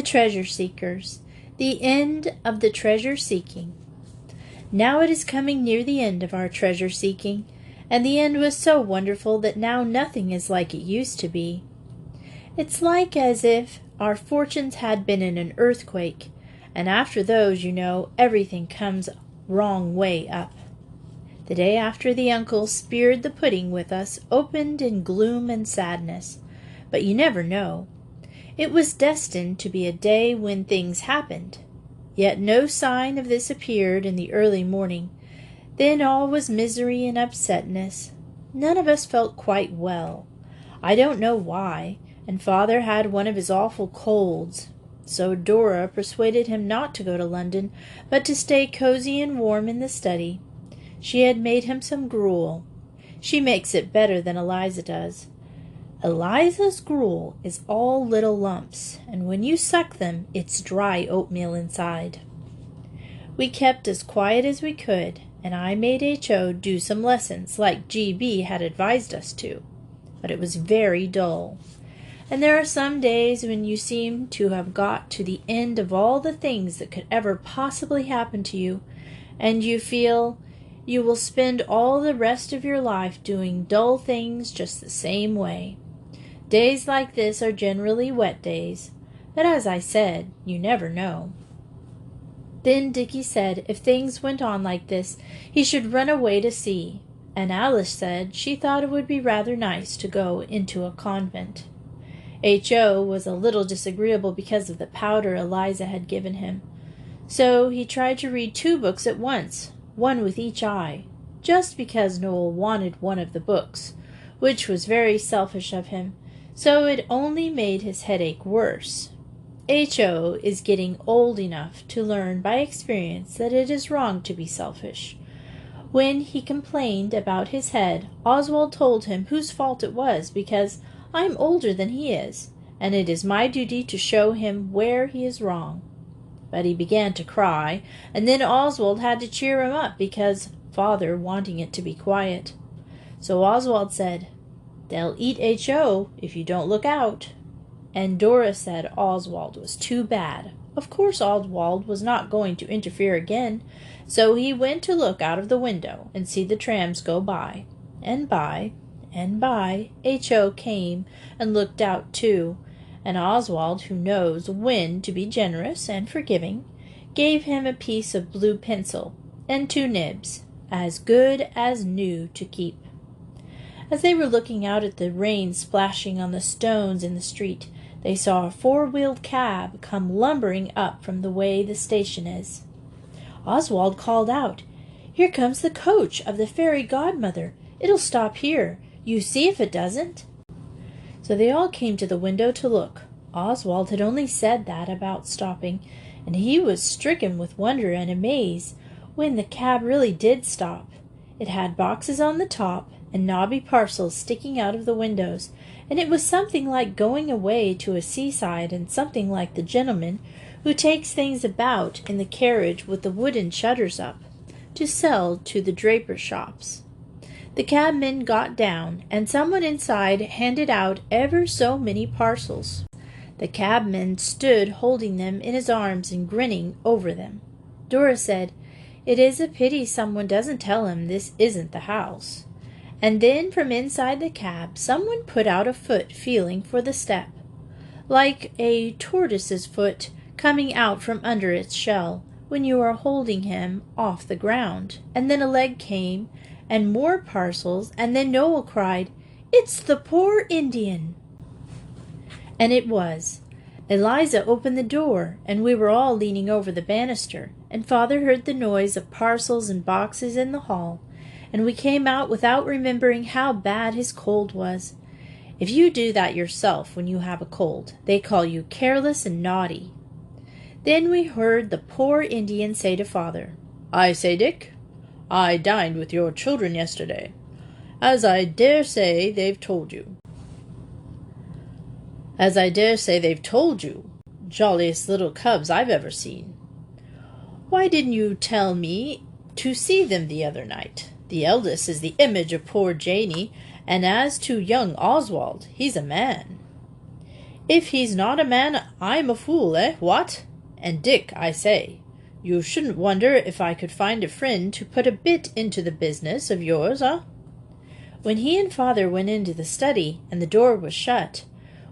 The Treasure Seekers. The end of the treasure seeking. Now it is coming near the end of our treasure seeking, and the end was so wonderful that now nothing is like it used to be. It's like as if our fortunes had been in an earthquake, and after those, everything comes wrong way up. The day after the uncle speared the pudding with us opened in gloom and sadness, but you never know. It was destined to be a day when things happened. Yet no sign of this appeared in the early morning. Then all was misery and upsetness. None of us felt quite well. I don't know why, and Father had one of his awful colds. So Dora persuaded him not to go to London, but to stay cozy and warm in the study. She had made him some gruel. She makes it better than Eliza does. Eliza's gruel is all little lumps, and when you suck them, it's dry oatmeal inside. We kept as quiet as we could, and I made H.O. do some lessons, like G.B. had advised us to. But it was very dull. And there are some days when you seem to have got to the end of all the things that could ever possibly happen to you, and you feel you will spend all the rest of your life doing dull things just the same way. Days like this are generally wet days, but as I said, you never know. Then Dickie said if things went on like this, he should run away to sea, and Alice said she thought it would be rather nice to go into a convent. H.O. was a little disagreeable because of the powder Eliza had given him, so he tried to read 2 books at once, one with each eye, just because Noel wanted one of the books, which was very selfish of him, so it only made his headache worse. H.O. is getting old enough to learn by experience that it is wrong to be selfish. When he complained about his head, Oswald told him whose fault it was, because I'm older than he is, and it is my duty to show him where he is wrong. But he began to cry, and then Oswald had to cheer him up because Father wanting it to be quiet. So Oswald said, "They'll eat H.O. if you don't look out." And Dora said Oswald was too bad. Of course Oswald was not going to interfere again, so he went to look out of the window and see the trams go by. And by H.O. came and looked out too, and Oswald, who knows when to be generous and forgiving, gave him a piece of blue pencil and 2 nibs, as good as new to keep. As they were looking out at the rain splashing on the stones in the street, they saw a 4-wheeled cab come lumbering up from the way the station is. Oswald called out, "Here comes the coach of the fairy godmother. It'll stop here. You see if it doesn't." So they all came to the window to look. Oswald had only said that about stopping, and he was stricken with wonder and amaze when the cab really did stop. It had boxes on the top and knobby parcels sticking out of the windows, and it was something like going away to a seaside, and something like the gentleman who takes things about in the carriage with the wooden shutters up, to sell to the drapers' shops. The cabman got down, and someone inside handed out ever so many parcels. The cabman stood holding them in his arms and grinning over them. Dora said, "It is a pity someone doesn't tell him this isn't the house." And then from inside the cab someone put out a foot feeling for the step, like a tortoise's foot coming out from under its shell when you are holding him off the ground. And then a leg came, and more parcels, and then Noel cried, "It's the poor Indian!" And it was. Eliza opened the door, and we were all leaning over the banister, and Father heard the noise of parcels and boxes in the hall, and we came out without remembering how bad his cold was. If you do that yourself when you have a cold, they call you careless and naughty. Then we heard the poor Indian say to Father, "I say, Dick, I dined with your children yesterday, as I dare say they've told you. Jolliest little cubs I've ever seen. Why didn't you tell me to see them the other night? The eldest is the image of poor Janey, and as to young Oswald, he's a man." If he's not a man, I'm a fool, eh, what? And Dick, I say, you shouldn't wonder if I could find a friend to put a bit into the business of yours, eh? When he and Father went into the study, and the door was shut,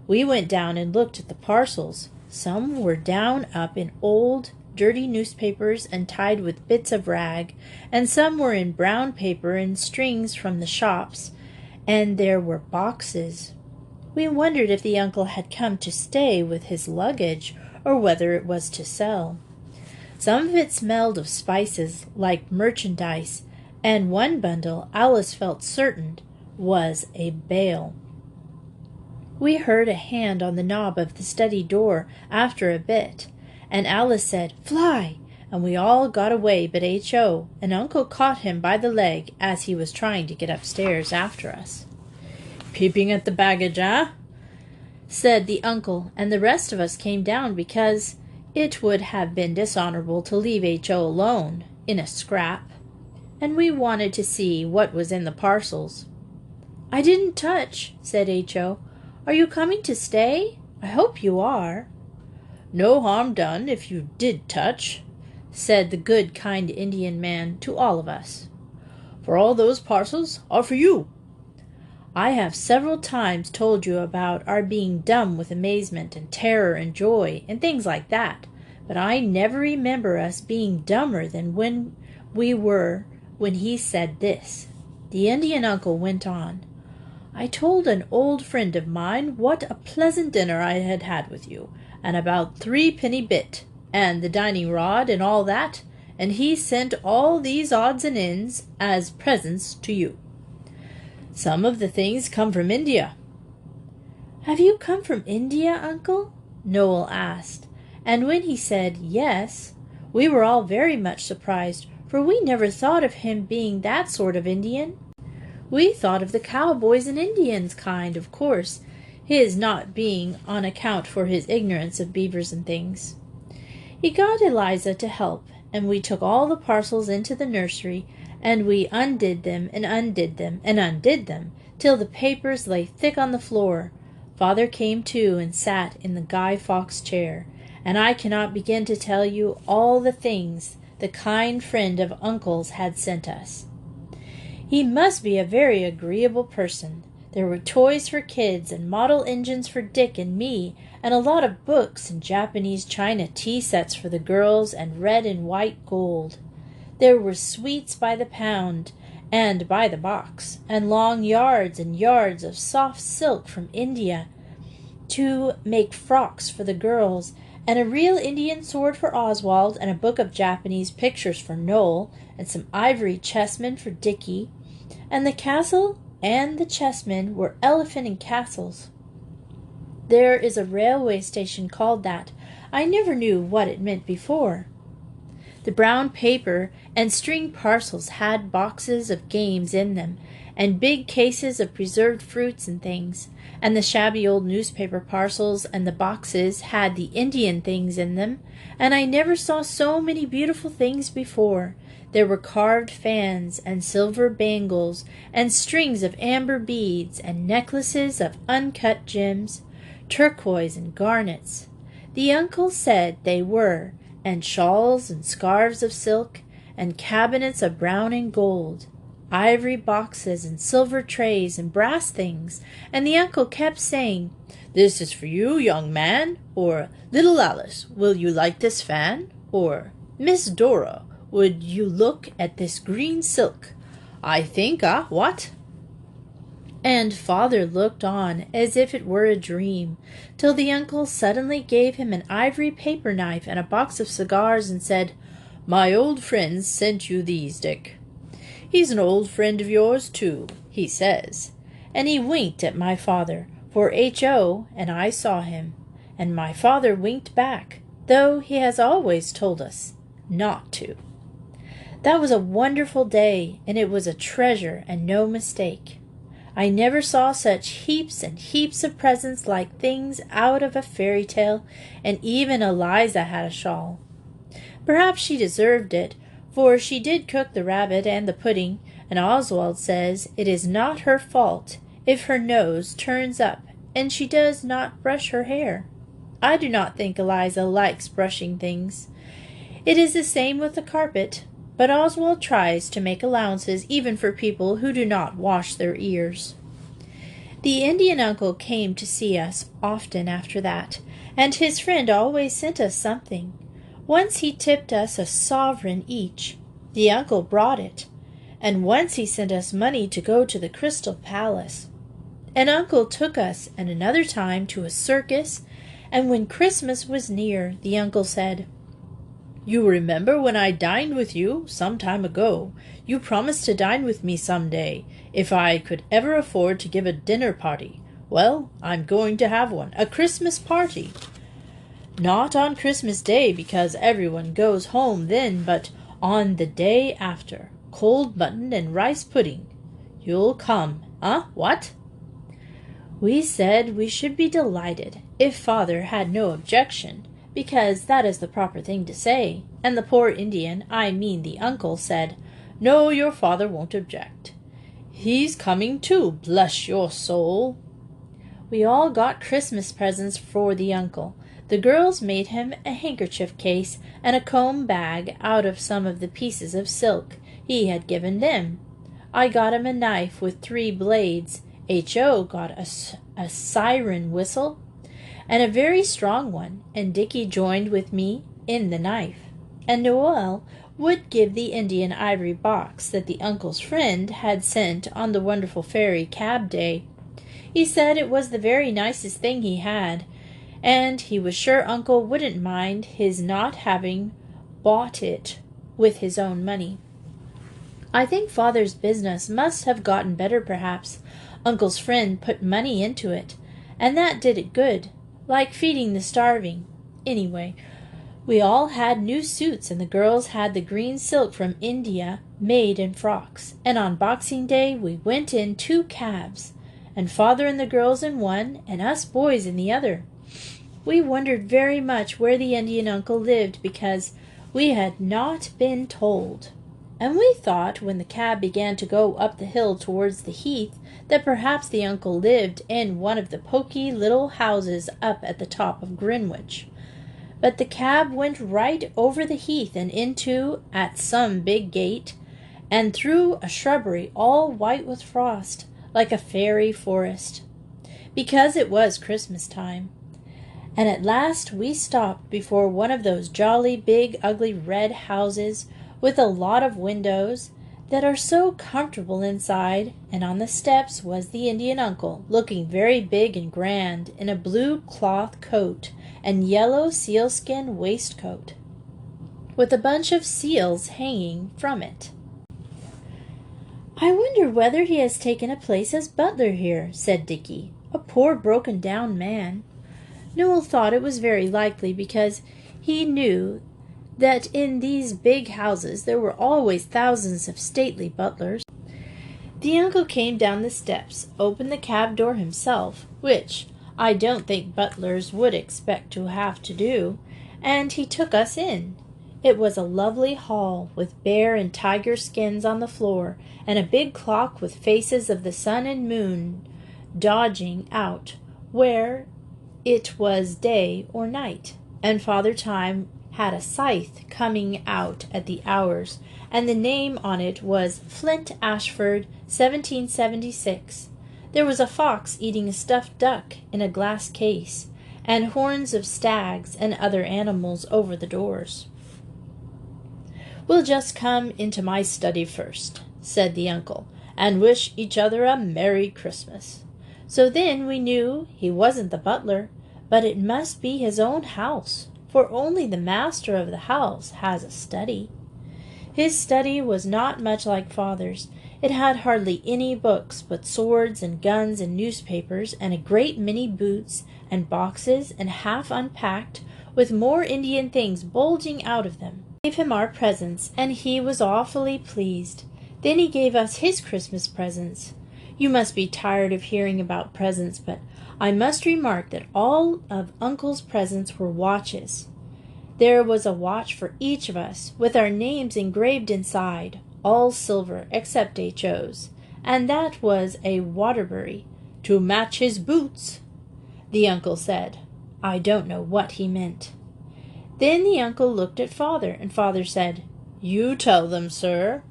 we went down and looked at the parcels. Some were down up in old, dirty newspapers and tied with bits of rag, and some were in brown paper and strings from the shops, and there were boxes. We wondered if the uncle had come to stay with his luggage, or whether it was to sell. Some of it smelled of spices, like merchandise, and one bundle, Alice felt certain, was a bale. We heard a hand on the knob of the study door after a bit, and Alice said, "Fly!" and we all got away but H.O., and Uncle caught him by the leg as he was trying to get upstairs after us. "Peeping at the baggage, eh?" said the uncle, and the rest of us came down because it would have been dishonorable to leave H.O. alone in a scrap, and we wanted to see what was in the parcels. "I didn't touch," said H.O. "Are you coming to stay? I hope you are." "No harm done if you did touch," said the good, kind Indian man to all of us. "For all those parcels are for you." I have several times told you about our being dumb with amazement and terror and joy and things like that, but I never remember us being dumber than we were when he said this. The Indian uncle went on, "I told an old friend of mine what a pleasant dinner I had had with you, and about 3 penny bit, and the dining rod and all that, and he sent all these odds and ends as presents to you. Some of the things come from India." "Have you come from India, Uncle?" Noel asked, and when he said yes, we were all very much surprised, for we never thought of him being that sort of Indian. We thought of the cowboys and Indians kind, of course, his not being on account for his ignorance of beavers and things. He got Eliza to help, and we took all the parcels into the nursery, and we undid them and undid them and undid them, till the papers lay thick on the floor. Father came too and sat in the Guy Fawkes chair, and I cannot begin to tell you all the things the kind friend of Uncle's had sent us. He must be a very agreeable person. There were toys for kids and model engines for Dick and me, and a lot of books and Japanese china tea sets for the girls and red and white gold. There were sweets by the pound and by the box, and long yards and yards of soft silk from India to make frocks for the girls, and a real Indian sword for Oswald, and a book of Japanese pictures for Noel, and some ivory chessmen for Dickie, and the castle and the chessmen were elephant and castles. There is a railway station called that. I never knew what it meant before. The brown paper and string parcels had boxes of games in them, and big cases of preserved fruits and things, and the shabby old newspaper parcels and the boxes had the Indian things in them, and I never saw so many beautiful things before. There were carved fans and silver bangles and strings of amber beads and necklaces of uncut gems, turquoise and garnets. The uncle said they were, and shawls and scarves of silk, and cabinets of brown and gold, ivory boxes and silver trays and brass things, and the uncle kept saying, "This is for you, young man," or "Little Alice, will you like this fan?" or "Miss Dora, would you look at this green silk? I think, what?" And Father looked on as if it were a dream, till the uncle suddenly gave him an ivory paper knife and a box of cigars and said, "My old friends sent you these, Dick. He's an old friend of yours, too, he says." And he winked at my father, for H.O. and I saw him, and my father winked back, though he has always told us not to. That was a wonderful day, and it was a treasure and no mistake. I never saw such heaps and heaps of presents like things out of a fairy tale, and even Eliza had a shawl. Perhaps she deserved it, for she did cook the rabbit and the pudding, and Oswald says it is not her fault if her nose turns up and she does not brush her hair. I do not think Eliza likes brushing things. It is the same with the carpet, but Oswald tries to make allowances even for people who do not wash their ears. The Indian uncle came to see us often after that, and his friend always sent us something. Once he tipped us a sovereign each. The uncle brought it, and once he sent us money to go to the Crystal Palace. An uncle took us and another time to a circus, and when Christmas was near, the uncle said, "You remember when I dined with you some time ago? You promised to dine with me some day, if I could ever afford to give a dinner party. Well, I'm going to have one, a Christmas party. Not on Christmas Day, because everyone goes home then, but on the day after. Cold mutton and rice pudding. You'll come, huh? What?" We said we should be delighted, if father had no objection, because that is the proper thing to say, and the poor Indian, I mean the uncle, said, "No, your father won't object. He's coming too, bless your soul." We all got Christmas presents for the uncle. The girls made him a handkerchief case and a comb bag out of some of the pieces of silk he had given them. I got him a knife with 3 blades. H.O. got a siren whistle, and a very strong one, and Dickie joined with me in the knife. And Noel would give the Indian ivory box that the uncle's friend had sent on the wonderful fairy cab day. He said it was the very nicest thing he had, and he was sure uncle wouldn't mind his not having bought it with his own money. I think father's business must have gotten better perhaps. Uncle's friend put money into it, and that did it good, like feeding the starving. Anyway, we all had new suits, and the girls had the green silk from India made in frocks, and on Boxing Day we went in 2 cabs, and father and the girls in one, and us boys in the other. We wondered very much where the Indian uncle lived, because we had not been told. And we thought, when the cab began to go up the hill towards the heath, that perhaps the uncle lived in one of the poky little houses up at the top of Greenwich. But the cab went right over the heath and into at some big gate, and through a shrubbery all white with frost, like a fairy forest, because it was Christmas time. And at last we stopped before one of those jolly big ugly red houses with a lot of windows that are so comfortable inside, and on the steps was the Indian uncle, looking very big and grand, in a blue cloth coat and yellow sealskin waistcoat, with a bunch of seals hanging from it. "I wonder whether he has taken a place as butler here," said Dickie, "a poor broken-down man." Noel thought it was very likely, because he knew that in these big houses there were always thousands of stately butlers. The uncle came down the steps, opened the cab door himself, which I don't think butlers would expect to have to do, and he took us in. It was a lovely hall, with bear and tiger skins on the floor, and a big clock with faces of the sun and moon dodging out where it was day or night, and Father Time had a scythe coming out at the hours, and the name on it was Flint Ashford, 1776. There was a fox eating a stuffed duck in a glass case, and horns of stags and other animals over the doors. "We'll just come into my study first," said the uncle, "and wish each other a Merry Christmas." So then we knew he wasn't the butler, but it must be his own house, for only the master of the house has a study. His study was not much like father's. It had hardly any books, but swords and guns and newspapers, and a great many boots and boxes, and half unpacked, with more Indian things bulging out of them. We gave him our presents, and he was awfully pleased. Then he gave us his Christmas presents. You must be tired of hearing about presents, but I must remark that all of Uncle's presents were watches. There was a watch for each of us, with our names engraved inside, all silver except H.O.'s, and that was a Waterbury, to match his boots. The uncle said. I don't know what he meant. Then the uncle looked at father, and father said, You tell them, sir.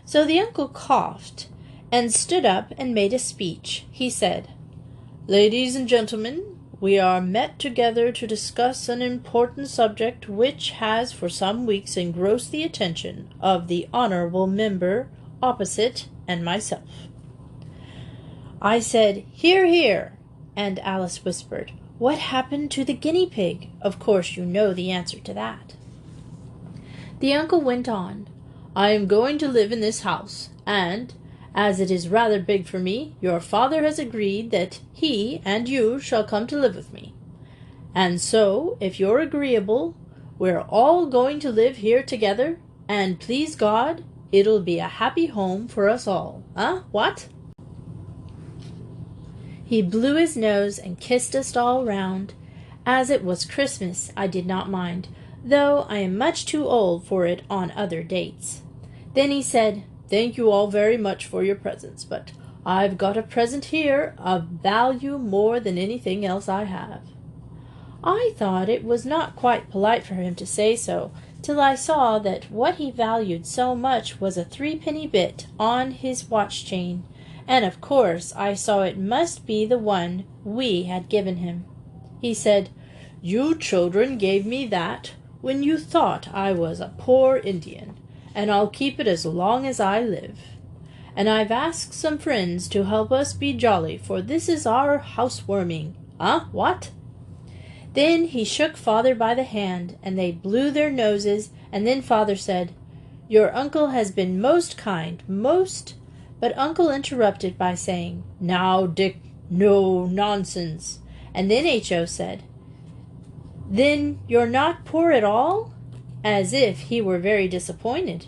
So the uncle coughed, and stood up and made a speech. He said, Ladies and gentlemen, we are met together to discuss an important subject which has for some weeks engrossed the attention of the honorable member opposite and myself. I said, Hear, hear, and Alice whispered, What happened to the guinea pig? Of course you know the answer to that. The uncle went on, I am going to live in this house, and, as it is rather big for me, your father has agreed that he and you shall come to live with me. And so, if you're agreeable, we're all going to live here together, and please God, it'll be a happy home for us all. What? He blew his nose and kissed us all round. As it was Christmas, I did not mind, though I am much too old for it on other dates. Then he said, Thank you all very much for your presents, but I've got a present here of value more than anything else I have. I thought it was not quite polite for him to say so, till I saw that what he valued so much was a 3-penny bit on his watch-chain, and of course I saw it must be the one we had given him. He said, You children gave me that when you thought I was a poor Indian, and I'll keep it as long as I live. And I've asked some friends to help us be jolly, for this is our housewarming. What? Then he shook father by the hand, and they blew their noses, and then father said, Your uncle has been most kind, most... But uncle interrupted by saying, Now, Dick, no nonsense. And then H.O. said, Then you're not poor at all? As if he were very disappointed.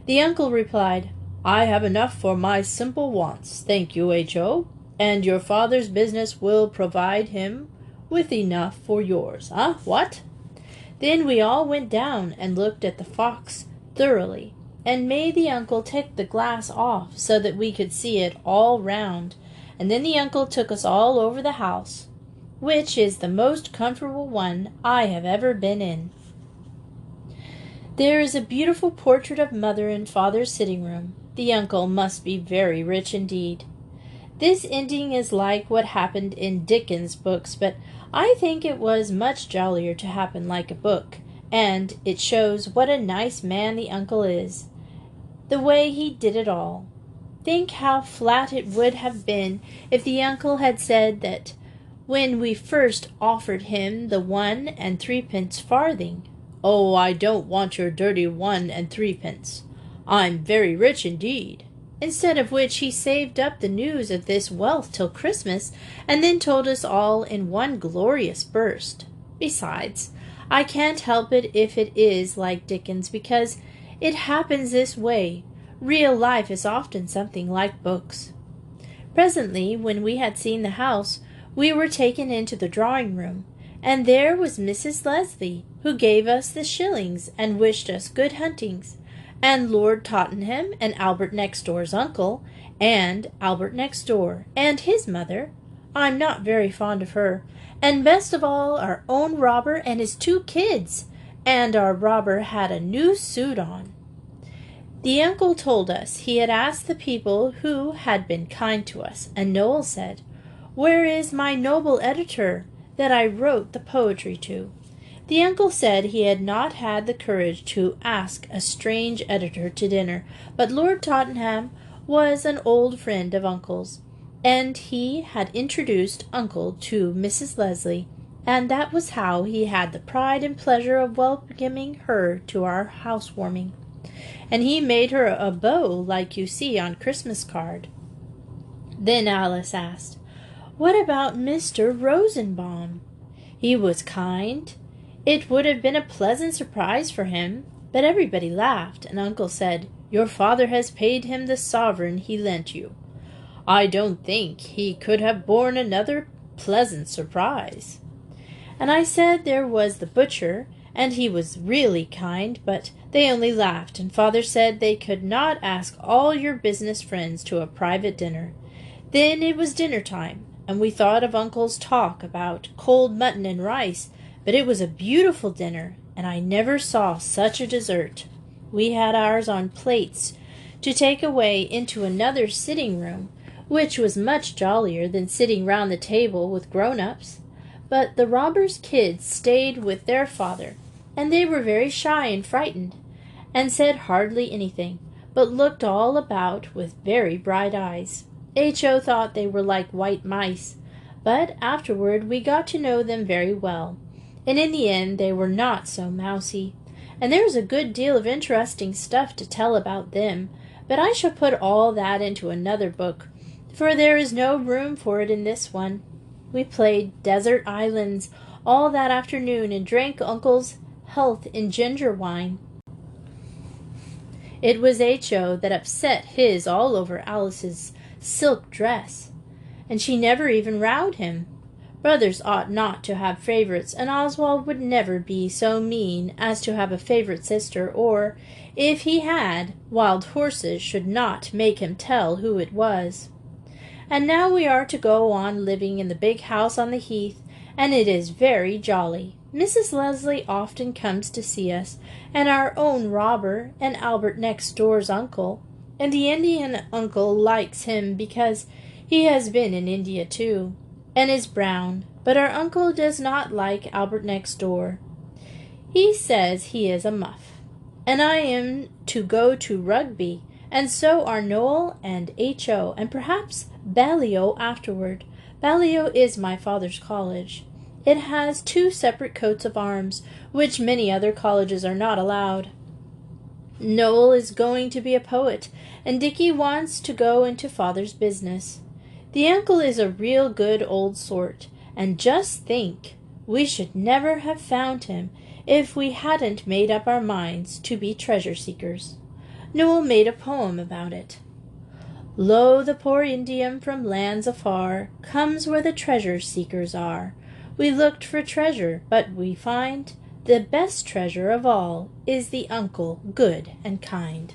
The uncle replied, I have enough for my simple wants, thank you, H.O., and your father's business will provide him with enough for yours. What? Then we all went down and looked at the fox thoroughly, and made the uncle take the glass off so that we could see it all round, and then the uncle took us all over the house, which is the most comfortable one I have ever been in. There is a beautiful portrait of mother in father's sitting room. The uncle must be very rich indeed. This ending is like what happened in Dickens' books, but I think it was much jollier to happen like a book, and it shows what a nice man the uncle is, the way he did it all. Think how flat it would have been if the uncle had said that when we first offered him the 1 and 3 farthing, Oh, I don't want your dirty 1 and 3. I'm very rich indeed. Instead of which he saved up the news of this wealth till Christmas, and then told us all in one glorious burst. Besides, I can't help it if it is like Dickens, because it happens this way. Real life is often something like books. Presently, when we had seen the house, we were taken into the drawing-room, and there was Mrs. Leslie, who gave us the shillings and wished us good huntings, and Lord Tottenham and Albert next door's uncle, and Albert next door, and his mother. I'm not very fond of her, and best of all our own Robber and his 2 kids, and our Robber had a new suit on. The uncle told us he had asked the people who had been kind to us, and Noel said, Where is my noble editor that I wrote the poetry to? The uncle said he had not had the courage to ask a strange editor to dinner, but Lord Tottenham was an old friend of uncle's, and he had introduced uncle to Mrs. Leslie, and that was how he had the pride and pleasure of welcoming her to our housewarming. And he made her a bow like you see on Christmas card. Then Alice asked, What about Mr. Rosenbaum? He was kind. It would have been a pleasant surprise for him, but everybody laughed, and uncle said, Your father has paid him the sovereign he lent you. I don't think he could have borne another pleasant surprise. And I said there was the butcher, and he was really kind, but they only laughed, and father said they could not ask all your business friends to a private dinner. Then it was dinner time, and we thought of Uncle's talk about cold mutton and rice, but it was a beautiful dinner, and I never saw such a dessert. We had ours on plates to take away into another sitting room, which was much jollier than sitting round the table with grown-ups. But the robbers' kids stayed with their father, and they were very shy and frightened, and said hardly anything, but looked all about with very bright eyes. H.O. thought they were like white mice, but afterward we got to know them very well, and in the end they were not so mousy, and there is a good deal of interesting stuff to tell about them, but I shall put all that into another book, for there is no room for it in this one. We played desert islands all that afternoon and drank Uncle's health in ginger wine. It was H.O. that upset his all over Alice's silk dress, and she never even rowed him. Brothers ought not to have favorites, and Oswald would never be so mean as to have a favorite sister, or, if he had, wild horses should not make him tell who it was. And now we are to go on living in the big house on the heath, and it is very jolly. Mrs. Leslie often comes to see us, and our own Robber, and Albert next door's uncle, and the Indian uncle likes him because he has been in India too, and is brown, but our uncle does not like Albert next door. He says he is a muff, and I am to go to Rugby, and so are Noel and H.O., and perhaps Balliol afterward. Balliol is my father's college. It has 2 separate coats of arms, which many other colleges are not allowed. Noel is going to be a poet, and Dickie wants to go into father's business. The uncle is a real good old sort, and just think, we should never have found him if we hadn't made up our minds to be treasure-seekers. Noel made a poem about it. Lo, the poor Indian from lands afar comes where the treasure-seekers are. We looked for treasure, but we find the best treasure of all is the uncle good and kind.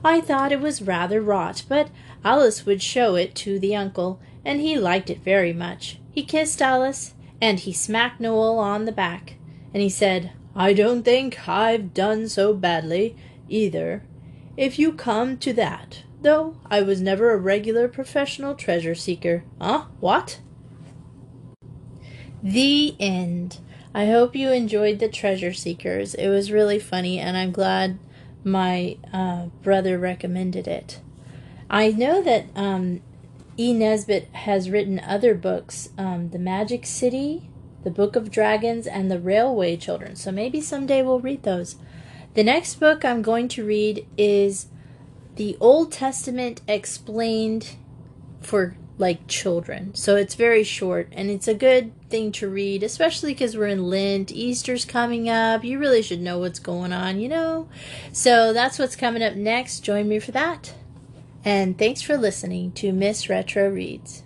I thought it was rather rot, but Alice would show it to the uncle, and he liked it very much. He kissed Alice, and he smacked Noel on the back, and he said, I don't think I've done so badly, either, if you come to that, though I was never a regular professional treasure-seeker. What? The end. I hope you enjoyed the Treasure Seekers. It was really funny, and I'm glad my brother recommended it. I know that E. Nesbit has written other books, The Magic City, The Book of Dragons, and The Railway Children, so maybe someday we'll read those. The next book I'm going to read is The Old Testament Explained for children. So it's very short, and it's a good thing to read, especially because we're in Lent. Easter's coming up. You really should know what's going on, So that's what's coming up next. Join me for that. And thanks for listening to Miss Retro Reads.